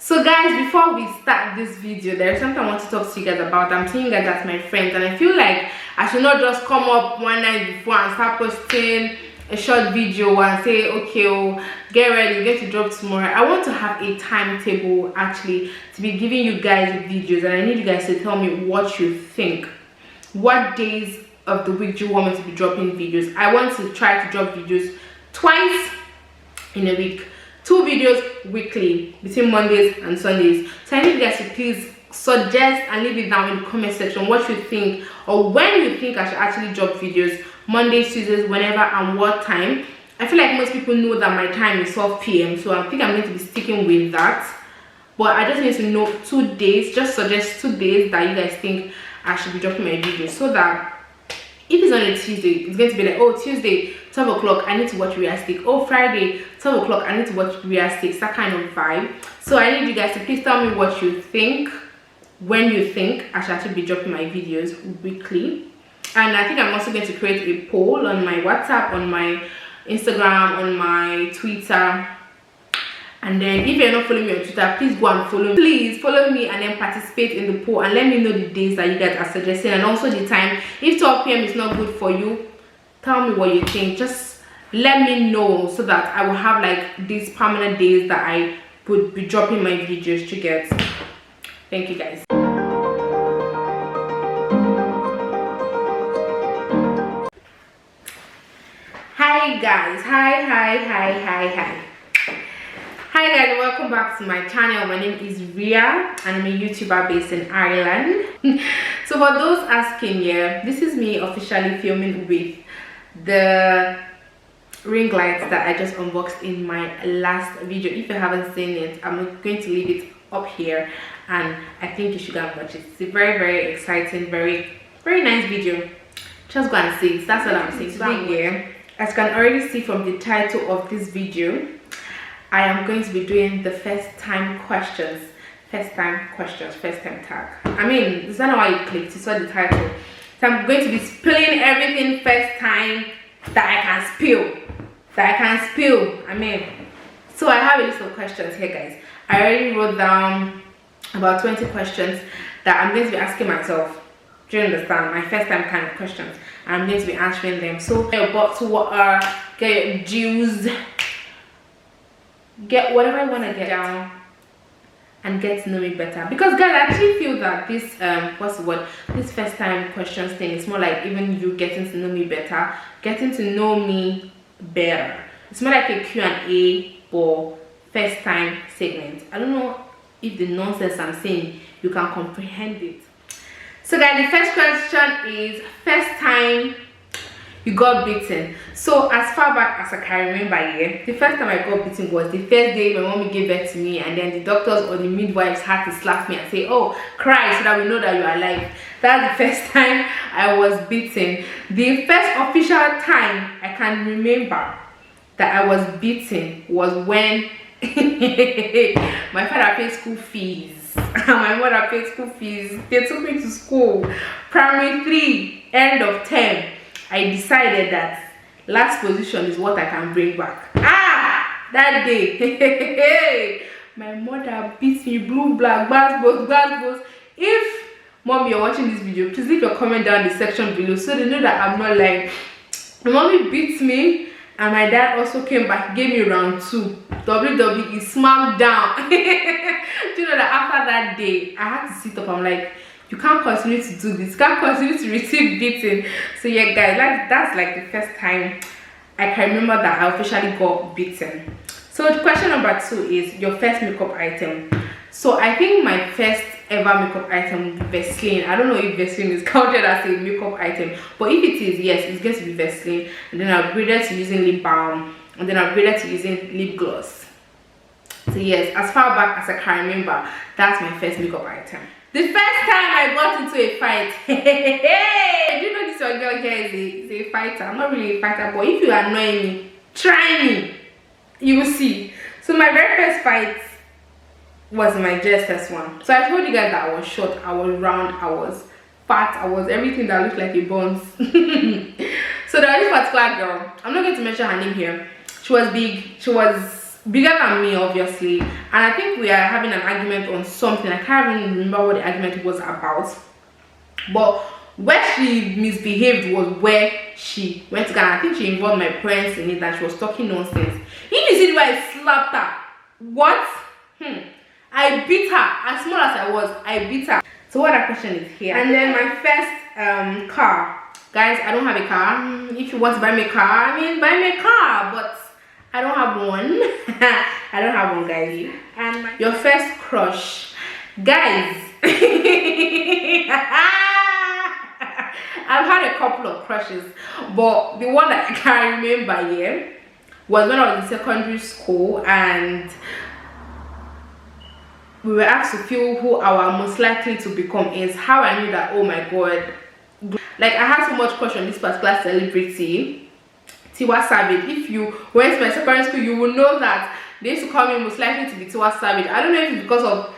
So guys, before we start this video, there is something I want to talk to you guys about. I'm seeing you guys as my friends, and I feel like I should not just come up one night before and start posting a short video and say, okay, oh, get ready, get to drop tomorrow. I want to have a timetable actually to be giving you guys videos, and I need you guys to tell me what you think. What days of the week do you want me to be dropping videos? I want to try to drop videos twice in a week. 2 videos weekly between Mondays and Sundays. So I need you guys to please suggest and leave it down in the comment section what you think, or when you think I should actually drop videos. Mondays, Tuesdays, whenever and what time. I feel like most people know that my time is 12 p.m. so I think I'm going to be sticking with that. But I just need to know 2 days. Just suggest 2 days that you guys think I should be dropping my videos, so that if it's on a Tuesday, it's going to be like, oh, Tuesday 12 o'clock I need to watch realistic. Oh, Friday 12 o'clock I need to watch realistic. That kind of vibe. So I need you guys to please tell me what you think, when you think I should actually be dropping my videos weekly. And I think I'm also going to create a poll on my WhatsApp, on my Instagram, on my Twitter. And then if you're not following me on Twitter, please go and follow me. Please follow me and then participate in the poll and let me know the days that you guys are suggesting, and also the time. If 12 p.m. is not good for you, tell me what you think. Just let me know so that I will have like these permanent days that I would be dropping my videos to get. Thank you guys. Hi guys, hi guys, and welcome back to my channel. My name is Ria and I'm a YouTuber based in Ireland. So for those asking, yeah, this is me officially filming with the ring lights that I just unboxed in my last video. If you haven't seen it, I'm going to leave it up here and I think you should go and watch it. It's a very exciting, very nice video. Just go and see it. That's what I'm saying today. Yeah, as you can already see from the title of this video, I am going to be doing the first time questions. First time tag. I mean, is that not why you clicked? You saw the title. So I'm going to be spilling everything first time that I can spill. I mean, so I have a list of questions here, guys. I already wrote down about 20 questions that I'm going to be asking myself. Do you understand? My first time kind of questions. I'm going to be answering them. So get your bottle of water, get your juice, get whatever I want to get down and get to know me better. Because guys, I actually feel that this this first time questions thing is more like even you getting to know me better, getting to know me better. It's more like a Q&A or first time segment. I don't know if the nonsense I'm saying you can comprehend it. So guys, the first question is first time you got beaten. So as far back as I can remember, yeah, the first time I got beaten was the first day my mommy gave birth to me, and then the doctors or the midwives had to slap me and say, oh, cry so that we know that you are alive. That's the first time I was beaten. The first official time I can remember that I was beaten was when my father paid school fees and my mother paid school fees. They took me to school, primary 3, end of term. I decided that last position is what I can bring back. That day, my mother beat me, blue, black, bass. If mom, you're watching this video, please leave your comment down in the section below so they know that I'm not lying. My mommy beat me, and my dad also came back, gave me round 2. WWE SmackDown. Do you know that after that day, I had to sit up. I'm like, you can't continue to do this, you can't continue to receive beating. So yeah guys, that's like the first time I can remember that I officially got beaten. So the question number 2 is your first makeup item. So I think my first ever makeup item would be Vaseline. I don't know if Vaseline is counted as a makeup item, but if it is, yes, it's going to be Vaseline. And then I upgraded to using lip balm, and then I upgraded to using lip gloss. So yes, as far back as I can remember, that's my first makeup item. The first time I got into a fight, do you know this your girl here is a fighter? I'm not really a fighter, but if you annoy me, try me, you will see. So my very first fight was my JSS one. So I told you guys that I was short, I was round, I was fat, I was everything that looked like a buns. So there was this particular girl, I'm not going to mention her name here. She was big, she was bigger than me, obviously, and I think we are having an argument on something. I can't even remember what the argument was about, but where she misbehaved was where she went to Ghana. I think she involved my parents in it, and she was talking nonsense. If you see the way I slapped her, what? I beat her. As small as I was, I beat her. So what that question is here. And then my first car. Guys, I don't have a car. If you want to buy me a car, I mean, buy me a car, but I don't have one. I don't have one, guys. And your first crush. Guys, I've had a couple of crushes, but the one that I can remember here was when I was in secondary school, and we were asked to feel who our most likely to become is. How I knew that, oh my god, like I had so much crush on this particular celebrity, Tiwa Savage. If you went to my secondary school, you will know that they used to call me most likely to be Tiwa Savage. I don't know if it's because of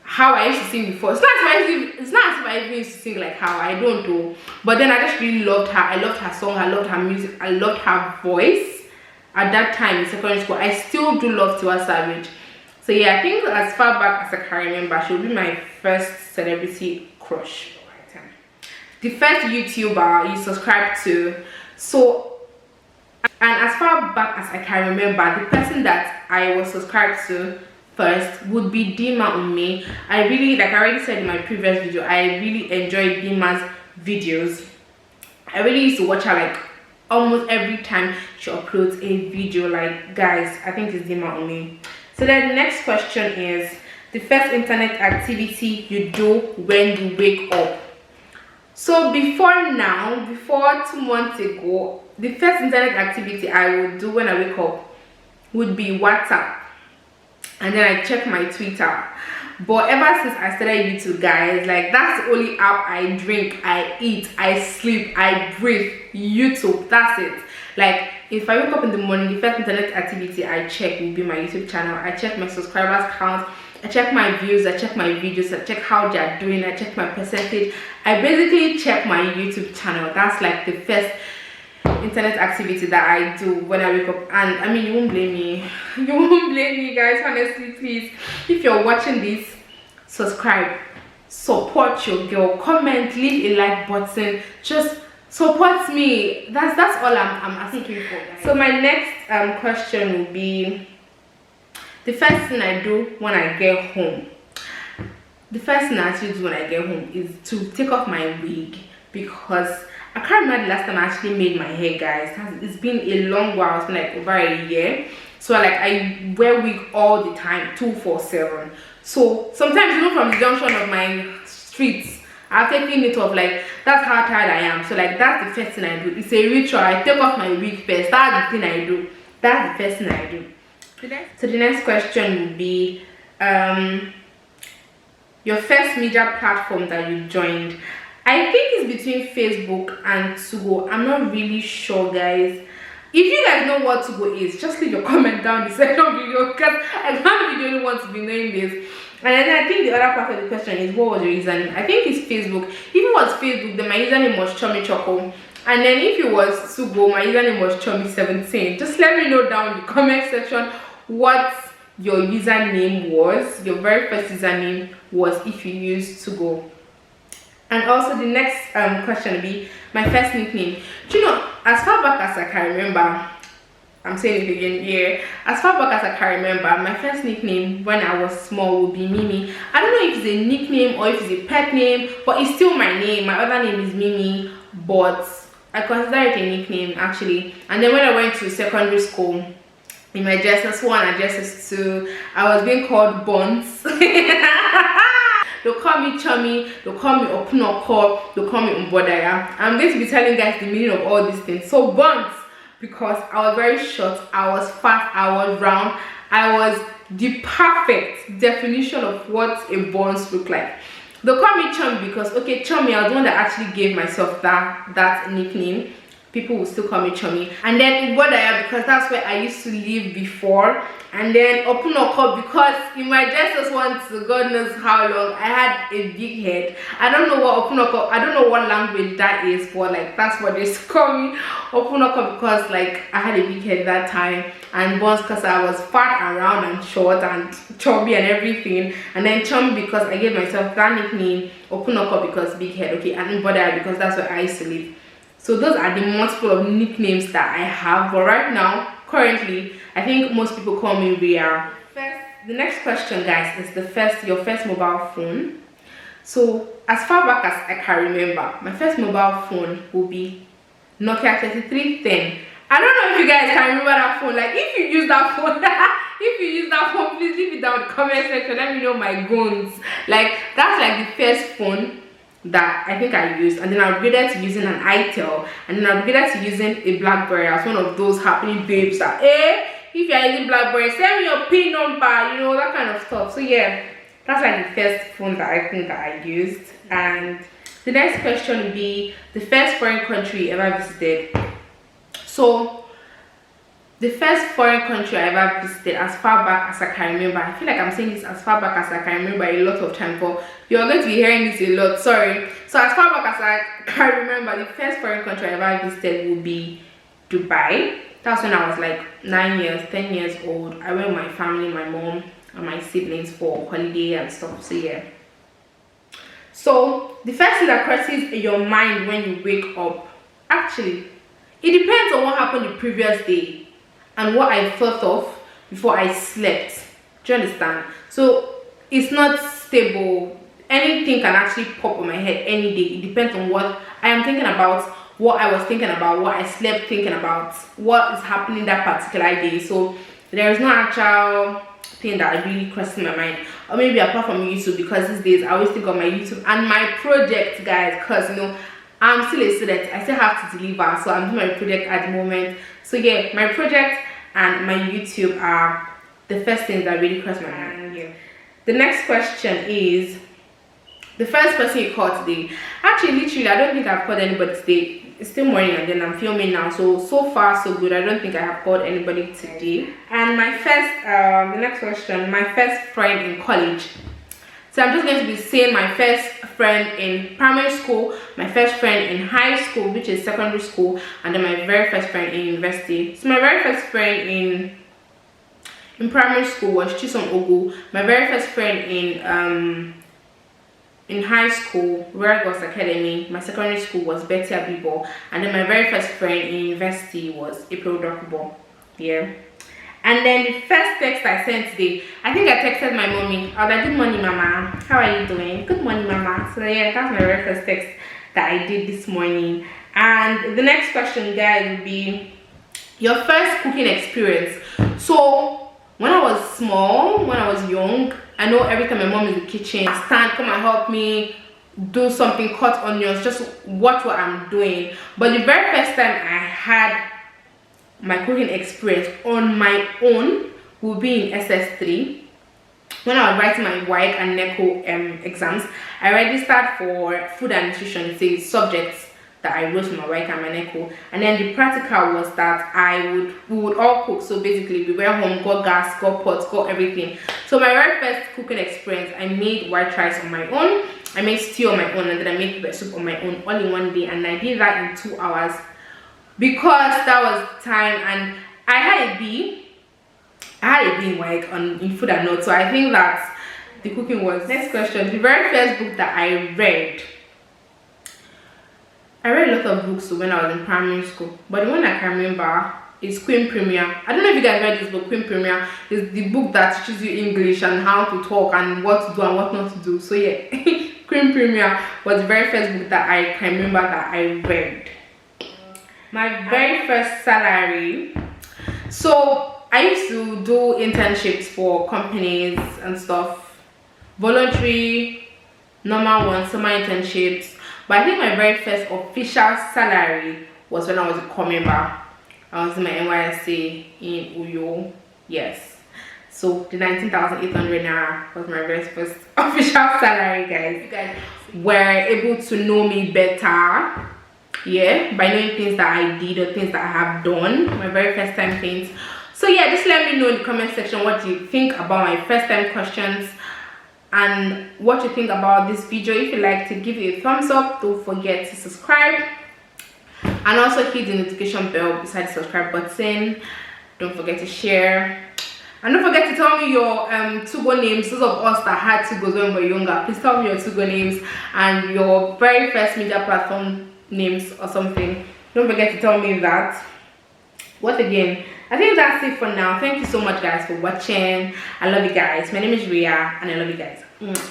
how I used to sing before. It's not as if I even used to sing like how, I don't know. But then I just really loved her. I loved her song, I loved her music, I loved her voice. At that time in secondary school, I still do love Tiwa Savage. So yeah, I think as far back as I can remember, she will be my first celebrity crush. The first YouTuber you subscribe to. So, and as far back as I can remember, the person that I was subscribed to first would be Dima Ume. I really, like I already said in my previous video, I really enjoyed Dima's videos. I really used to watch her like almost every time she uploads a video. Like, guys, I think it's Dima Ume. So then the next question is the first internet activity you do when you wake up. So before 2 months ago, the first internet activity I would do when I wake up would be WhatsApp, and then I check my Twitter. But ever since I started YouTube, guys, like that's the only app I drink, I eat, I sleep, I breathe. YouTube, that's it. Like if I wake up in the morning, the first internet activity I check will be my YouTube channel. I check my subscribers count, I check my views, I check my videos, I check how they are doing, I check my percentage. I basically check my YouTube channel. That's like the first internet activity that I do when I wake up. And I mean, you won't blame me. You won't blame me, guys. Honestly, please, if you're watching this, subscribe, support your girl, comment, leave a like button, just support me. That's all I'm asking for, guys. So my next question will be the first thing I do when I get home. The first thing I actually do when I get home is to take off my wig, because I can't remember the last time I actually made my hair, guys. It's been a long while. It's been like over a year. So like I wear wig all the time, 247. So sometimes, you know, from the junction of my streets, I've taken it off. Like that's how tired I am. So like that's the first thing I do. It's a ritual. I take off my wig first. That's the thing I do. That's the first thing I do. So the next question would be your first media platform that you joined. I think it's between Facebook and Tugo. I'm not really sure, guys. If you guys know what Tugo is, just leave your comment down in the section video, because I can't be the only one to be knowing this. And then I think the other part of the question is, what was your username? I think it's Facebook. If it was Facebook, then my username was Chummy Choco. And then if it was Tugo, my username was Chummy17. Just let me know down in the comment section what your username was, your very first username was, if you used Tugo. And also the next question will be my first nickname. Do you know, as far back as I can remember, I'm saying it again here, as far back as I can remember, my first nickname when I was small would be Mimi. I don't know if it's a nickname or if it's a pet name, but it's still my name. My other name is Mimi, but I consider it a nickname actually. And then when I went to secondary school, in my JSS1 and JSS2, I was being called Buns. They'll call me Chummy, they'll call me Opunoko, they'll call me Umbodaya. I'm going to be telling you guys the meaning of all these things. So Buns, because I was very short, I was fat, I was round, I was the perfect definition of what a Buns look like. They'll call me Chummy because, okay, Chummy, I was the one that actually gave myself that nickname. people will still call me Chummy. And then Wondershare, because that's where I used to live before. And then Opunoko, because in my dresses once, God knows how long, I had a big head. I don't know what Opunoko, I don't know what language that is, but like that's what they used to call me, Opunoko, because like I had a big head that time. And once because I was fat and round and short and chubby and everything. And then Chummy because I gave myself that nickname, Opunoko because big head, okay, and Wondershare because that's where I used to live. So those are the multiple of nicknames that I have. But right now, currently, I think most people call me Ria. The next question, guys, is your first mobile phone. So as far back as I can remember, my first mobile phone will be Nokia 3310. I don't know if you guys can remember that phone. Like if you use that phone, please leave it down in the comment section. Let me know my guns. Like that's like the first phone that I think I used, and then I upgraded to using an itel, and then I upgraded to using a BlackBerry as one of those happening babes that if you're using BlackBerry, send me your PIN number, you know, that kind of stuff. So yeah, that's like the first phone that I think that I used. And the next question would be the first foreign country you ever visited. So the first foreign country I ever visited, as far back as I can remember, I feel like I'm saying this as far back as I can remember a lot of time, but you're going to be hearing this a lot, sorry. So as far back as I can remember, the first foreign country I ever visited would be Dubai. That's when I was like 10 years old. I went with my family, my mom and my siblings for holiday and stuff. So yeah. So the first thing that crosses your mind when you wake up, actually, it depends on what happened the previous day and what I thought of before I slept. Do you understand? So it's not stable. Anything can actually pop on my head any day. It depends on what I am thinking about, what I was thinking about, what I slept thinking about, what is happening that particular day. So there is no actual thing that really crosses my mind. Or maybe apart from YouTube, because these days I always think of my YouTube and my project, guys, because you know I'm still a student, I still have to deliver, so I'm doing my project at the moment. So yeah, my project and my YouTube are the first things that really cross my mind. Yeah. The next question is the first person you called today. Actually, literally, I don't think I've called anybody today. It's still morning and then I'm filming now, so far so good. I don't think I have called anybody today. And my first the next question, my first friend in college. So I'm just going to be saying my first friend in primary school, my first friend in high school, which is secondary school, and then my very first friend in university. So my very first friend in primary school was Chisom Ogu. My very first friend in high school, Rare Girls Academy. My secondary school was Betty Abibo, and then my very first friend in university was April Dokubo. Yeah. And then the first text I sent today, I think I texted my mommy. I was like, good morning, mama. How are you doing? Good morning, mama. So yeah, that's my very first text that I did this morning. And the next question, guys, would be your first cooking experience. So when I was small, when I was young, I know every time my mom is in the kitchen, stand, come and help me do something, cut onions, just watch what I'm doing. But the very first time I had my cooking experience on my own will be in SS3. When I was writing my WAEC and NECO exams, I registered for food and nutrition. It's a subject that I wrote for my WAEC and my NECO. And then the practical was that we would all cook. So basically we went home, got gas, got pots, got everything. So my very first cooking experience, I made white rice on my own, I made stew on my own, and then I made pepper soup on my own all in one day, and I did that in 2 hours. Because that was time, and I had a B in WAEC in food and notes, so I think that the cooking was. Next question, the very first book that I read a lot of books when I was in primary school, but the one I can remember is Queen Premier. I don't know if you guys read this book. Queen Premier is the book that teaches you English and how to talk and what to do and what not to do. So yeah, Queen Premier was the very first book that I can remember that I read. My very first salary. So I used to do internships for companies and stuff, voluntary, normal ones, summer internships. But I think my very first official salary was when I was a core member. I was in my NYSC in Uyo. Yes. So the 19,800 naira was my very first official salary, guys. You guys were able to know me better yeah, by knowing things that I did or things that I have done, my very first time things. So yeah, just let me know in the comment section what you think about my first time questions and what you think about this video. If you like to give it a thumbs up, don't forget to subscribe and also hit the notification bell beside the subscribe button. Don't forget to share. And don't forget to tell me your Tugo names. Those of us that had Tugos when we were younger, please tell me your Tugo names and your very first media platform names or something. Don't forget to tell me that. What again? I think that's it for now. Thank you so much guys for watching. I love you guys. My name is Ria and I love you guys.